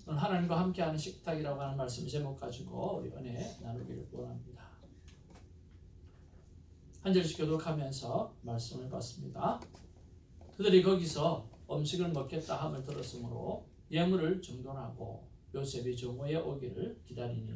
오늘 하나님과 함께하는 식탁이라고 하는 말씀 제목 가지고 우리 은혜 나누기를 원합니다. 한 절씩 교독하면서 말씀을 봤습니다. 그들이 거기서 음식을 먹겠다 함을 들었으므로 예물을 정돈하고 요셉이 종호에 오기를 기다리니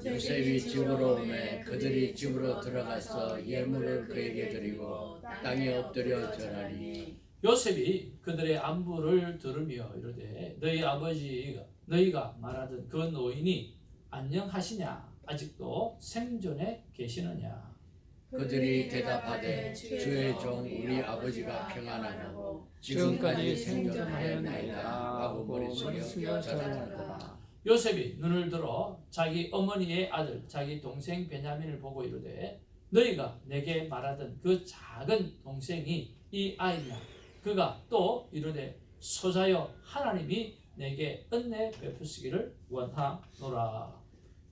요셉이 집으로 오매 그들이 집으로 들어가서 예물을 그에게 드리고 땅에 엎드려 절하니 요셉이 그들의 안부를 들으며 이르되 너희 아버지 너희가 말하던 그 노인이 안녕하시냐 아직도 생존에 계시느냐. 그들이 대답하되 주의 종 우리 아버지가 평안하고 지금까지 생존하였나이다 하고 머리 숙여 절하더라. 요셉이 눈을 들어 자기 어머니의 아들 자기 동생 베냐민을 보고 이르되 너희가 내게 말하던 그 작은 동생이 이 아이냐. 그가 또 이르되 소자여 하나님이 내게 은혜 베푸시기를 원하노라.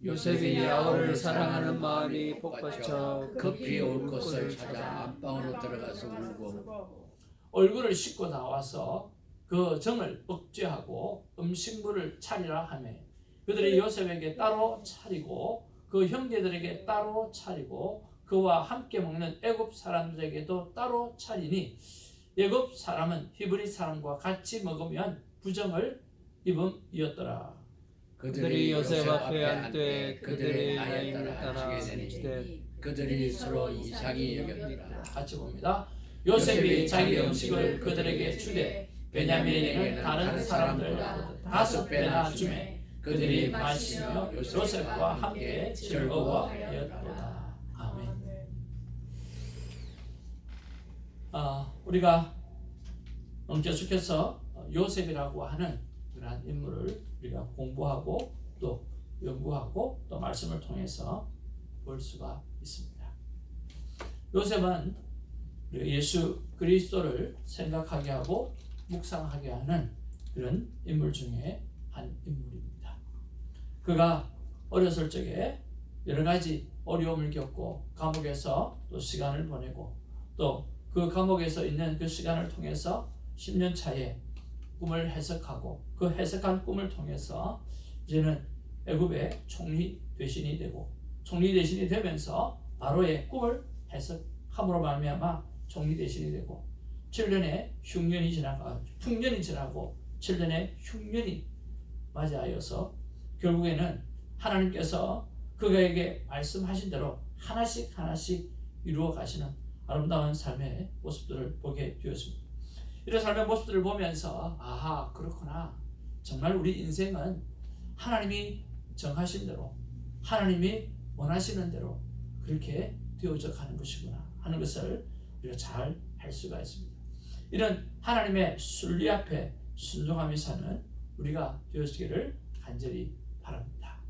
요셉이 야곱을 사랑하는 마음이 복받쳐 급히 올 것을 찾아 안방으로 들어가서 울고 얼굴을 씻고 나와서 그 정을 억제하고 음식물을 차리라 하며 그들이 요셉에게 따로 차리고 그 형제들에게 따로 차리고 그와 함께 먹는 애굽 사람들에게도 따로 차리니 애굽 사람은 히브리 사람과 같이 먹으면 부정을 입음이었더라. 그들이 요셉 앞에 앉되 그들의 나이를 따라 지되 그들이 서로 이상히 여겼더라. 같이 봅니다. 요셉이 자기 음식을 그들에게 주되 베냐민에게는 다른 사람들 5배나 주매 그들이 마시며 요셉과 함께 즐거워하였도다. 아멘. 우리가 계속해서 요셉이라고 하는 그러한 인물을 우리가 공부하고 또 연구하고 또 말씀을 통해서 볼 수가 있습니다. 요셉은 예수 그리스도를 생각하게 하고 묵상하게 하는 그런 인물 중에 한 인물입니다. 그가 어렸을 적에 여러 가지 어려움을 겪고 감옥에서 또 시간을 보내고 또 그 감옥에서 있는 그 시간을 통해서 10년 차에 꿈을 해석하고 그 해석한 꿈을 통해서 이제는 애굽의 총리 대신이 되고 총리 대신이 되면서 바로의 꿈을 해석함으로 말미암아 총리 대신이 되고 7년의 풍년이 지나고 7년의 흉년이 맞이하여서 결국에는 하나님께서 그에게 말씀하신 대로 하나씩 이루어 가시는 아름다운 삶의 모습들을 보게 되었습니다. 이런 삶의 모습들을 보면서 아하 그렇구나. 정말 우리 인생은 하나님이 정하신 대로 하나님이 원하시는 대로 그렇게 되어져 가는 것이구나 하는 것을 우리가 잘 할 수가 있습니다. 이런 하나님의 순리 앞에 순종하며 사는 우리가 되어지기를 간절히 바랍니다.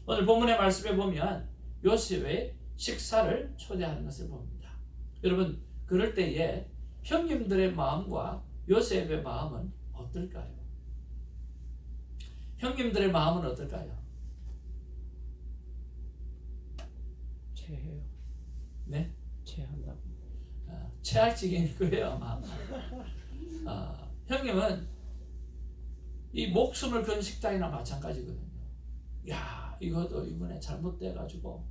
오늘 본문의 말씀에 보면 요셉의 식사를 초대하는 것을 봅니다. 여러분 그럴 때에 형님들의 마음과 요셉의 마음은 어떨까요? 형님들의 마음은 어떨까요? 체해요. 네? 체한다고. 최악적인 거예요 아마. 형님은 이 목숨을 건 식당이나 마찬가지거든요. 야 이것도 이번에 잘못돼가지고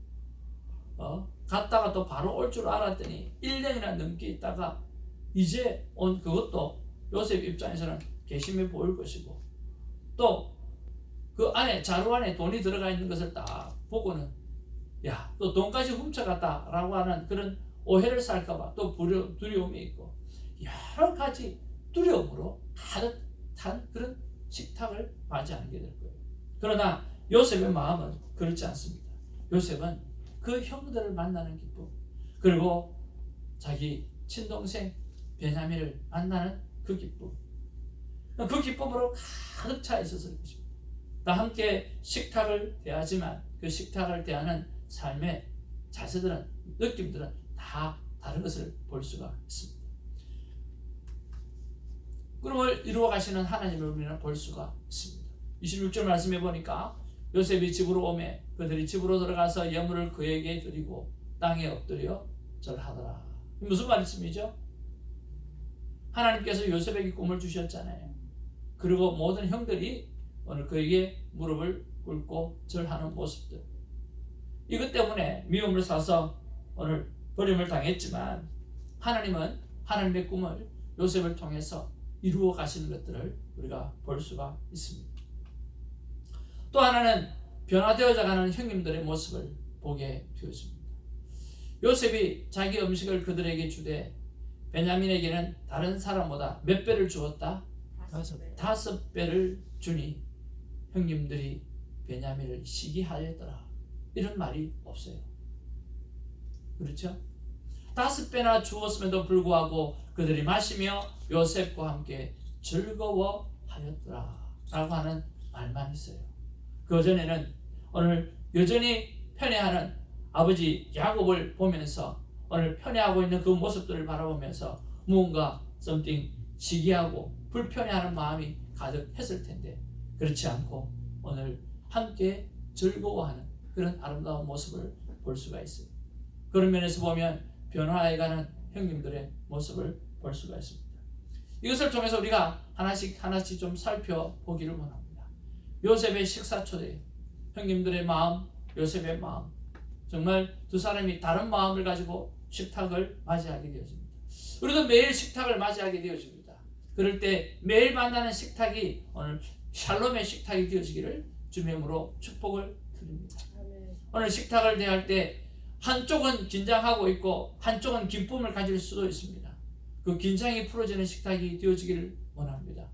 갔다가 또 바로 올 줄 알았더니 1년이나 넘게 있다가 이제 온 그것도 요셉 입장에서는 괘씸해 보일 것이고 또 그 안에 자루 안에 돈이 들어가 있는 것을 딱 보고는 야 또 돈까지 훔쳐갔다라고 하는 그런 오해를 살까봐 또 두려움이 있고 여러 가지 두려움으로 가득 찬 그런 식탁을 맞이하게 될 거예요. 그러나 요셉의 마음은 그렇지 않습니다. 요셉은 그 형들을 만나는 기쁨 그리고 자기 친동생 베냐민을 만나는 그 기쁨 그 기쁨으로 가득 차 있었을 것입니다. 다 함께 식탁을 대하지만 그 식탁을 대하는 삶의 자세들은 느낌들은 다 다른 것을 볼 수가 있습니다. 꿈을 이루어 가시는 하나님을 우리는 볼 수가 있습니다. 26절 말씀해 보니까 요셉이 집으로 오매 그들이 집으로 들어가서 예물을 그에게 드리고 땅에 엎드려 절하더라. 무슨 말씀이죠? 하나님께서 요셉에게 꿈을 주셨잖아요. 그리고 모든 형들이 오늘 그에게 무릎을 꿇고 절하는 모습들, 이것 때문에 미움을 사서 오늘 버림을 당했지만 하나님은 하나님의 꿈을 요셉을 통해서 이루어 가시는 것들을 우리가 볼 수가 있습니다. 또 하나는 변화되어져 가는 형님들의 모습을 보게 되었습니다. 요셉이 자기 음식을 그들에게 주되 베냐민에게는 다른 사람보다 몇 배를 주었다? 5배를 주니 형님들이 베냐민을 시기하였더라. 이런 말이 없어요. 그렇죠? 5배나 주었음에도 불구하고 그들이 마시며 요셉과 함께 즐거워하였더라 라고 하는 말만 있어요. 그 전에는 오늘 여전히 편애하는 아버지 야곱을 보면서 오늘 편애하고 있는 그 모습들을 바라보면서 무언가 something 시기하고 불편해하는 마음이 가득했을 텐데 그렇지 않고 오늘 함께 즐거워하는 그런 아름다운 모습을 볼 수가 있어요. 그런 면에서 보면 변화해가는 형님들의 모습을 볼 수가 있습니다. 이것을 통해서 우리가 하나씩 좀 살펴보기를 원합니다. 요셉의 식사 초대, 형님들의 마음, 요셉의 마음, 정말 두 사람이 다른 마음을 가지고 식탁을 맞이하게 되어집니다. 우리도 매일 식탁을 맞이하게 되어집니다. 그럴 때 매일 만나는 식탁이 오늘 샬롬의 식탁이 되어지기를 주님으로 축복을 드립니다. 오늘 식탁을 대할 때 한쪽은 긴장하고 있고 한쪽은 기쁨을 가질 수도 있습니다. 그 긴장이 풀어지는 식탁이 되어지기를 원합니다.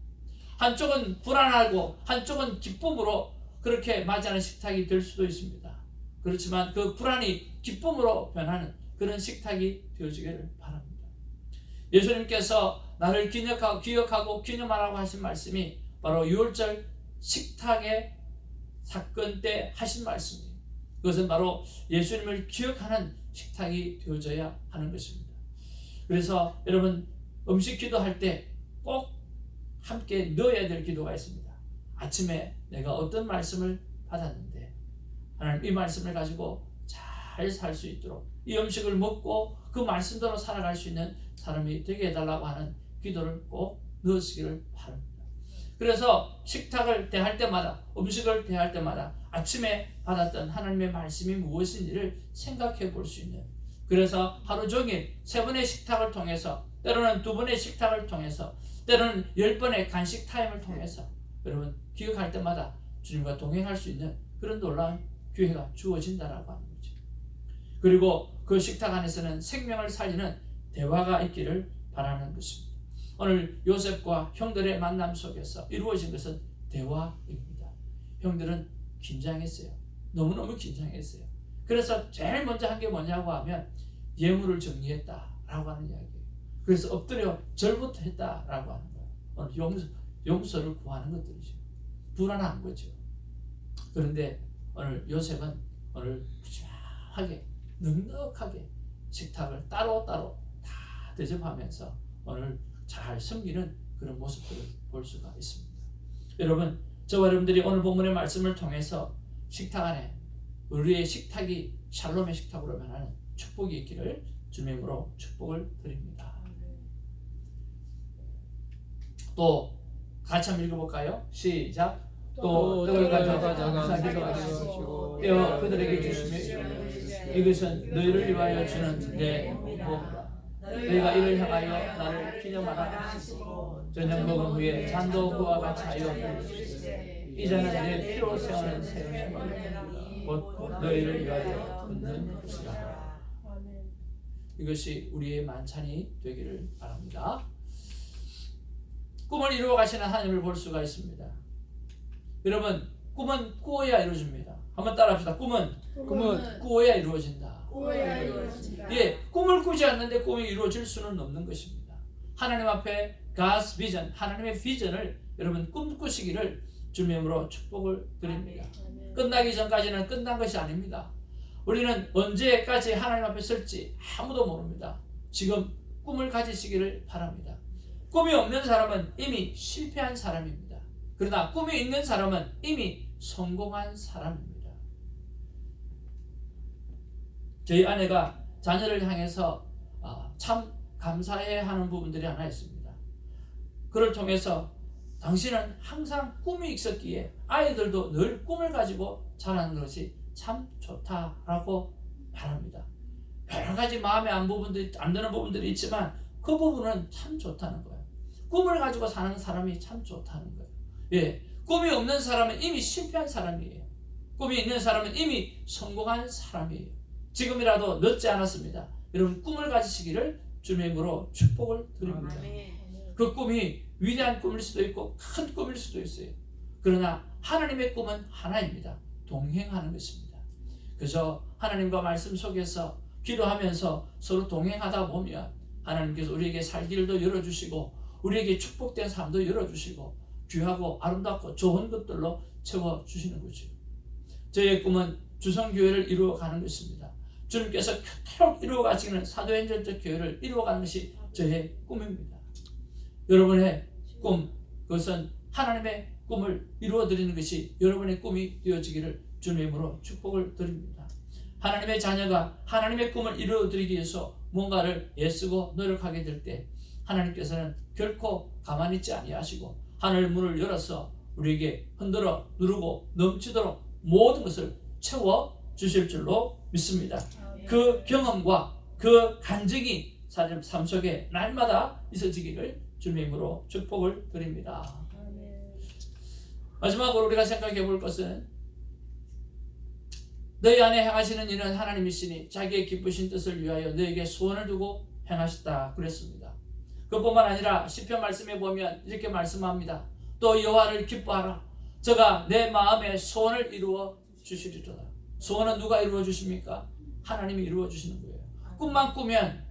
한쪽은 불안하고 한쪽은 기쁨으로 그렇게 맞이하는 식탁이 될 수도 있습니다. 그렇지만 그 불안이 기쁨으로 변하는 그런 식탁이 되어지기를 바랍니다. 예수님께서 나를 기억하고 기념하라고 하신 말씀이 바로 유월절 식탁의 사건 때 하신 말씀이에요. 그것은 바로 예수님을 기억하는 식탁이 되어져야 하는 것입니다. 그래서 여러분 음식 기도할 때 꼭 함께 넣어야 될 기도가 있습니다. 아침에 내가 어떤 말씀을 받았는데 하나님 이 말씀을 가지고 잘 살 수 있도록 이 음식을 먹고 그 말씀대로 살아갈 수 있는 사람이 되게 해달라고 하는 기도를 꼭 넣으시기를 바랍니다. 그래서 식탁을 대할 때마다 음식을 대할 때마다 아침에 받았던 하나님의 말씀이 무엇인지를 생각해 볼 수 있는, 그래서 하루 종일 3번의 식탁을 통해서 때로는 2번의 식탁을 통해서 때로는 10번의 간식 타임을 통해서 여러분 기억할 때마다 주님과 동행할 수 있는 그런 놀라운 기회가 주어진다라고 하는 거죠. 그리고 그 식탁 안에서는 생명을 살리는 대화가 있기를 바라는 것입니다. 오늘 요셉과 형들의 만남 속에서 이루어진 것은 대화입니다. 형들은 긴장했어요. 너무너무 긴장했어요. 그래서 제일 먼저 한 게 뭐냐고 하면 예물을 정리했다라고 하는 이야기예요. 그래서 엎드려 절부터 했다라고 하는 거예요. 오늘 용서를 구하는 것들이죠. 불안한 거죠. 그런데 오늘 요셉은 오늘 푸짐하게 넉넉하게 식탁을 따로따로 다 대접하면서 오늘 잘 섬기는 그런 모습들을 볼 수가 있습니다. 여러분, 저와 여러분들이 오늘 본문의 말씀을 통해서 식탁 안에 우리의 식탁이 샬롬의 식탁으로 변하는 축복이 있기를 주님으로 축복을 드립니다. 또 같이 한번 읽어볼까요? 시작. 또 떡을 가져가 감사기도 하시고 떼어 그들에게 주시며 이것은 너희를 위하여 주는 내 몸이다. 너희가 이를 향하여 나를 기념하라 하시고 저녁 먹은 후에 잔도 그와 같이 하여 주시되 이 잔은 내 피로 세우는 새 언약이다. 곧 너희를 위하여 붓는 것이라. 이것이 우리의 만찬이 되기를 바랍니다. 꿈을 이루어 가시는 하나님을 볼 수가 있습니다. 여러분, 꿈은 꾸어야 이루어집니다. 한번 따라합시다. 꿈은 꾸어야 이루어진다. 예, 꿈을 꾸지 않는데 꿈이 이루어질 수는 없는 것입니다. 하나님 앞에 God's vision, 하나님의 비전을 여러분 꿈꾸시기를 주님으로 축복을 드립니다. 끝나기 전까지는 끝난 것이 아닙니다. 우리는 언제까지 하나님 앞에 설지 아무도 모릅니다. 지금 꿈을 가지시기를 바랍니다. 꿈이 없는 사람은 이미 실패한 사람입니다. 그러나 꿈이 있는 사람은 이미 성공한 사람입니다. 저희 아내가 자녀를 향해서 참 감사해 하는 부분들이 하나 있습니다. 그를 통해서 당신은 항상 꿈이 있었기에 아이들도 늘 꿈을 가지고 자라는 것이 참 좋다라고 말합니다. 여러 가지 마음에 안 드는 부분들이 있지만 그 부분은 참 좋다는 거예요. 꿈을 가지고 사는 사람이 참 좋다는 거예요. 예, 꿈이 없는 사람은 이미 실패한 사람이에요. 꿈이 있는 사람은 이미 성공한 사람이에요. 지금이라도 늦지 않았습니다. 여러분 꿈을 가지시기를 주님의 이름으로 축복을 드립니다. 그 꿈이 위대한 꿈일 수도 있고 큰 꿈일 수도 있어요. 그러나 하나님의 꿈은 하나입니다. 동행하는 것입니다. 그저 하나님과 말씀 속에서 기도하면서 서로 동행하다 보면 하나님께서 우리에게 살 길도 열어주시고 우리에게 축복된 삶도 열어주시고 귀하고 아름답고 좋은 것들로 채워주시는 거죠. 저희의 꿈은 주성교회를 이루어가는 것입니다. 주님께서 그토록 이루어가시는 사도행전적 교회를 이루어가는 것이 저의 꿈입니다. 여러분의 꿈, 그것은 하나님의 꿈을 이루어드리는 것이 여러분의 꿈이 되어지기를 주님의 이름으로 축복을 드립니다. 하나님의 자녀가 하나님의 꿈을 이루어드리기 위해서 뭔가를 애쓰고 노력하게 될 때 하나님께서는 결코 가만히 있지 아니하시고 하늘 문을 열어서 우리에게 흔들어 누르고 넘치도록 모든 것을 채워주실 줄로 믿습니다. 그 경험과 그 간증이 삶 속에 날마다 있어지기를 주님의 이름으로 축복을 드립니다. 마지막으로 우리가 생각해 볼 것은 너희 안에 행하시는 이는 하나님이시니 자기의 기쁘신 뜻을 위하여 너에게 소원을 두고 행하셨다 그랬습니다. 그뿐만 아니라 시편 말씀에 보면 이렇게 말씀합니다. 또 여호와를 기뻐하라. 저가 내 마음의 소원을 이루어 주시리로다. 소원은 누가 이루어 주십니까? 하나님이 이루어 주시는 거예요. 꿈만 꾸면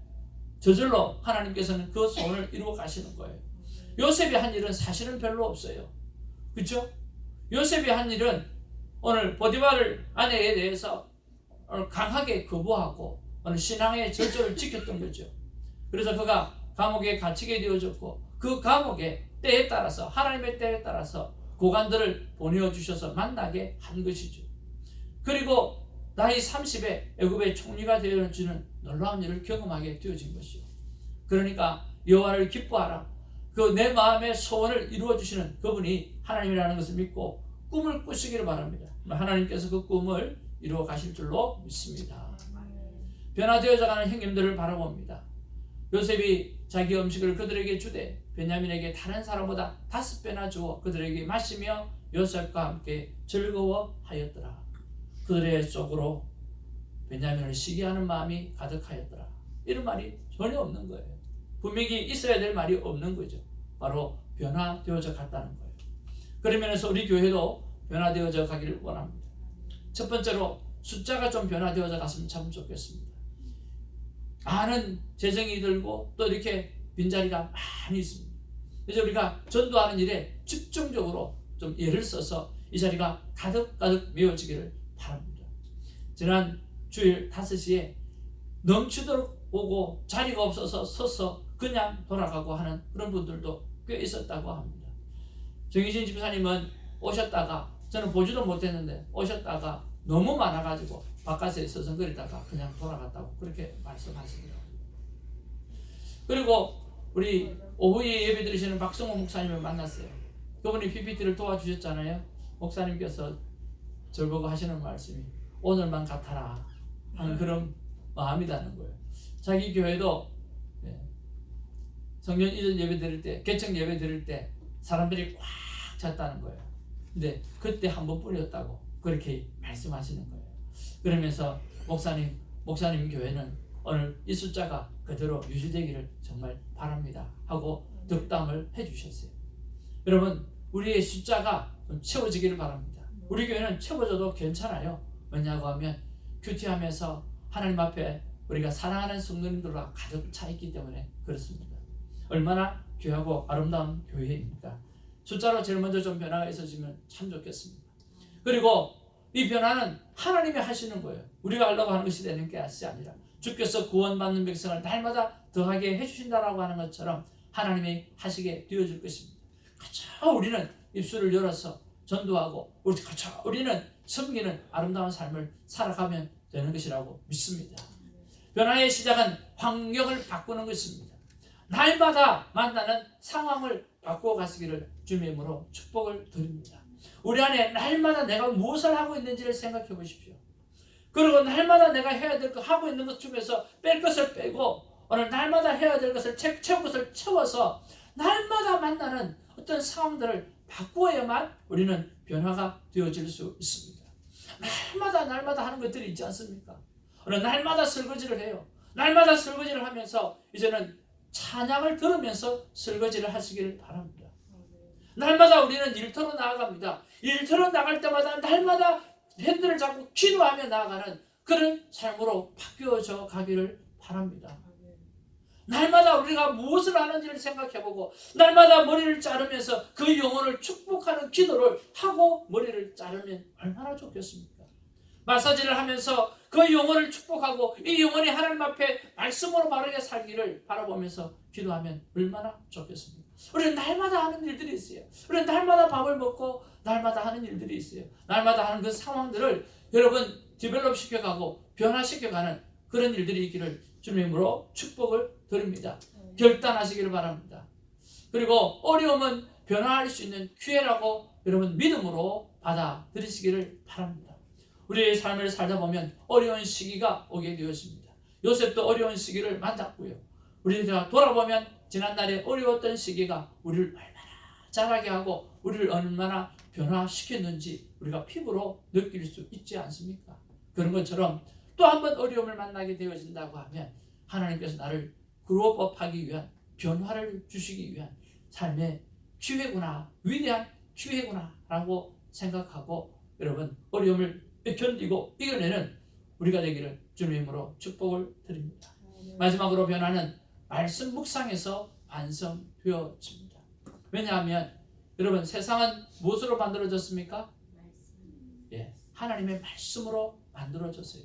저절로 하나님께서는 그 소원을 이루어 가시는 거예요. 요셉이 한 일은 사실은 별로 없어요. 그렇죠? 요셉이 한 일은 오늘 보디발 아내에 대해서 강하게 거부하고 오늘 신앙의 절조를 지켰던 거죠. 그래서 그가 감옥에 갇히게 되어졌고 그 감옥의 때에 따라서 하나님의 때에 따라서 고관들을 보내주셔서 만나게 한 것이죠. 그리고 나이 30에 애굽의 총리가 되어지는 놀라운 일을 경험하게 되어진 것이요. 그러니까 여호와를 기뻐하라. 그 내 마음의 소원을 이루어주시는 그분이 하나님이라는 것을 믿고 꿈을 꾸시기를 바랍니다. 하나님께서 그 꿈을 이루어 가실 줄로 믿습니다. 변화되어져 가는 형님들을 바라봅니다. 요셉이 자기 음식을 그들에게 주되 베냐민에게 다른 사람보다 5배나 주어 그들에게 마시며 요셉과 함께 즐거워하였더라. 그들의 속으로 베냐민을 시기하는 마음이 가득하였더라. 이런 말이 전혀 없는 거예요. 분명히 있어야 될 말이 없는 거죠. 바로 변화되어져 갔다는 거예요. 그런 면에서 우리 교회도 변화되어져 가기를 원합니다. 첫 번째로 숫자가 좀 변화되어져 갔으면 참 좋겠습니다. 많은 재정이 들고 또 이렇게 빈자리가 많이 있습니다. 그래서 우리가 전도하는 일에 집중적으로 좀 예를 써서 이 자리가 가득가득 메워지기를 바랍니다. 지난 주일 5시에 넘치도록 오고 자리가 없어서 서서 그냥 돌아가고 하는 그런 분들도 꽤 있었다고 합니다. 정희진 집사님은 오셨다가 저는 보지도 못했는데 오셨다가 너무 많아가지고 바깥에 서성거리다가 그냥 돌아갔다고 그렇게 말씀하시더라고요. 그리고 우리 오후에 예배 드리시는 박성호 목사님을 만났어요. 그분이 PPT를 도와주셨잖아요. 목사님께서 저를 보고 하시는 말씀이 오늘만 같아라 하는 그런 마음이라는 거예요. 자기 교회도 성령 이전 예배 드릴 때, 개척 예배 드릴 때 사람들이 꽉 찼다는 거예요. 근데 그때 한 번뿐이었다고 그렇게 말씀하시는 거예요. 그러면서 목사님 교회는 오늘 이 숫자가 그대로 유지되기를 정말 바랍니다 하고 덕담을 해주셨어요. 여러분, 우리의 숫자가 좀 채워지기를 바랍니다. 우리 교회는 채워져도 괜찮아요. 왜냐고 하면 큐티하면서 하나님 앞에 우리가 사랑하는 성도님들과 가득 차 있기 때문에 그렇습니다. 얼마나 귀하고 아름다운 교회입니까? 숫자로 제일 먼저 좀 변화가 있어지면 참 좋겠습니다. 그리고 이 변화는 하나님이 하시는 거예요. 우리가 하려고 하는 것이 되는 게 아니라 주께서 구원받는 백성을 날마다 더하게 해주신다라고 하는 것처럼 하나님이 하시게 되어질 것입니다. 그저 우리는 입술을 열어서 전도하고 그저 우리는 섬기는 아름다운 삶을 살아가면 되는 것이라고 믿습니다. 변화의 시작은 환경을 바꾸는 것입니다. 날마다 만나는 상황을 바꾸어 가시기를 주님의 이름으로 축복을 드립니다. 우리 안에 날마다 내가 무엇을 하고 있는지를 생각해 보십시오. 그리고 날마다 내가 해야 될 거 하고 있는 것 중에서 뺄 것을 빼고 오늘 날마다 해야 될 것을 채울 것을 채워서 날마다 만나는 어떤 상황들을 바꾸어야만 우리는 변화가 되어질 수 있습니다. 날마다 하는 것들이 있지 않습니까? 오늘 날마다 설거지를 해요. 날마다 설거지를 하면서 이제는 찬양을 들으면서 설거지를 하시기를 바랍니다. 날마다 우리는 일터로 나아갑니다. 일터로 나갈 때마다 날마다 핸들을 잡고 기도하며 나아가는 그런 삶으로 바뀌어져 가기를 바랍니다. 날마다 우리가 무엇을 하는지를 생각해보고 날마다 머리를 자르면서 그 영혼을 축복하는 기도를 하고 머리를 자르면 얼마나 좋겠습니까? 마사지를 하면서 그 영혼을 축복하고 이 영혼이 하나님 앞에 말씀으로 바르게 살기를 바라보면서 기도하면 얼마나 좋겠습니까? 우리는 날마다 하는 일들이 있어요. 우리는 날마다 밥을 먹고 날마다 하는 일들이 있어요. 날마다 하는 그 상황들을 여러분 디벨롭 시켜가고 변화시켜가는 그런 일들이 있기를 주님의 이름으로 축복을 드립니다. 결단하시기를 바랍니다. 그리고 어려움은 변화할 수 있는 기회라고 여러분 믿음으로 받아들이시기를 바랍니다. 우리의 삶을 살다 보면 어려운 시기가 오게 되었습니다. 요셉도 어려운 시기를 만났고요. 우리가 돌아보면 지난날에 어려웠던 시기가 우리를 얼마나 자라게 하고 우리를 얼마나 변화시켰는지 우리가 피부로 느낄 수 있지 않습니까? 그런 것처럼 또 한 번 어려움을 만나게 되어진다고 하면 하나님께서 나를 그로업하기 위한 변화를 주시기 위한 삶의 기회구나, 위대한 기회구나 라고 생각하고 여러분 어려움을 견디고 이겨내는 우리가 되기를 주님의 이름으로 축복을 드립니다. 마지막으로 변화는 말씀 묵상에서 완성되어집니다. 왜냐하면 여러분 세상은 무엇으로 만들어졌습니까? 하나님의 말씀으로 만들어졌어요.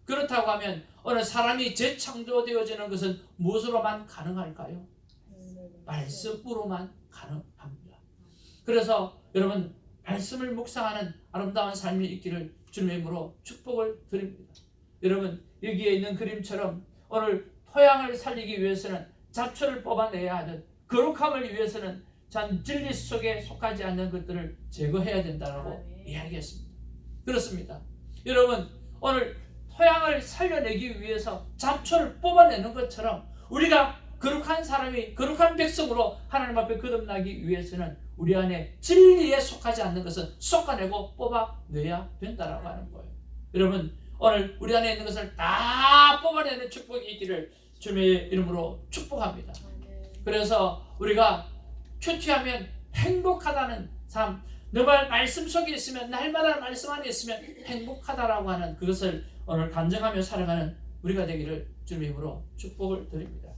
그렇다고 하면 어느 사람이 재창조되어지는 것은 무엇으로만 가능할까요? 말씀으로만 가능합니다. 그래서 여러분 말씀을 묵상하는 아름다운 삶이 있기를 주님의 이름으로 축복을 드립니다. 여러분 여기에 있는 그림처럼 오늘 토양을 살리기 위해서는 잡초를 뽑아내야 하는 거룩함을 위해서는 전 진리 속에 속하지 않는 것들을 제거해야 된다고 이야기했습니다. 그렇습니다. 여러분 오늘 토양을 살려내기 위해서 잡초를 뽑아내는 것처럼 우리가 거룩한 사람이 거룩한 백성으로 하나님 앞에 거듭나기 위해서는 우리 안에 진리에 속하지 않는 것은 쏟아내고 뽑아내야 된다라고 하는 거예요. 여러분 오늘 우리 안에 있는 것을 다 뽑아내는 축복이 있기를 주님의 이름으로 축복합니다. 그래서 우리가 큐티하면 행복하다는 삶, 늘 말씀 속에 있으면 날마다 말씀 안에 있으면 행복하다라고 하는 그것을 오늘 간증하며 살아가는 우리가 되기를 주님의 이름으로 축복을 드립니다.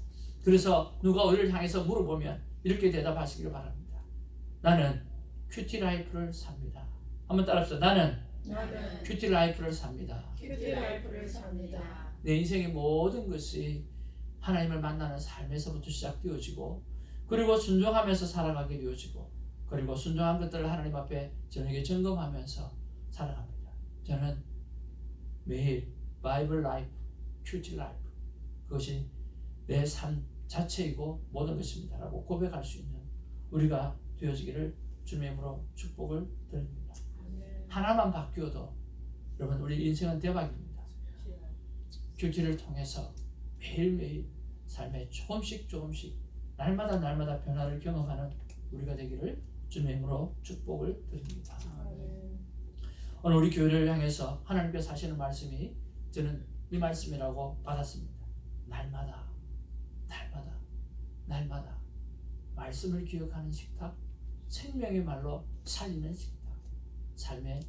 그래서 누가 우리를 향해서 물어보면 이렇게 대답하시기를 바랍니다. 나는 큐티 라이프를 삽니다. 한번 따라합시다. 나는 큐티 라이프를 삽니다. 큐티 라이프를 삽니다. 내 인생의 모든 것이 하나님을 만나는 삶에서부터 시작되어지고 그리고 순종하면서 살아가게 되어지고 그리고 순종한 것들을 하나님 앞에 저녁에 점검하면서 살아갑니다. 저는 매일 바이블 라이프, 큐티 라이프 그것이 내 삶 자체이고 모든 것입니다 라고 고백할 수 있는 우리가 되어지기를 주님의 이름으로 축복을 드립니다. 하나만 바뀌어도 여러분 우리 인생은 대박입니다. 큐티를 통해서 매일매일 삶에 조금씩 날마다 변화를 경험하는 우리가 되기를 주님의 이름으로 축복을 드립니다. 오늘 우리 교회를 향해서 하나님께서 하시는 말씀이 저는 이 말씀이라고 받았습니다. 날마다 말씀을 기억하는 식탁, 생명의 말로 살리는 식탁, 삶의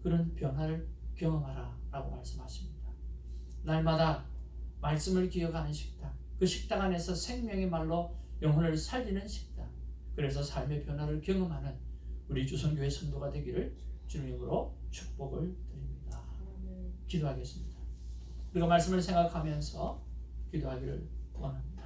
그런 변화를 경험하라 라고 말씀하십니다. 날마다 말씀을 기억하는 식탁, 그 식탁 안에서 생명의 말로 영혼을 살리는 식탁, 그래서 삶의 변화를 경험하는 우리 주성교회 성도가 되기를 주님으로 축복을 드립니다. 기도하겠습니다. 우리가 말씀을 생각하면서 기도하기를 원합니다.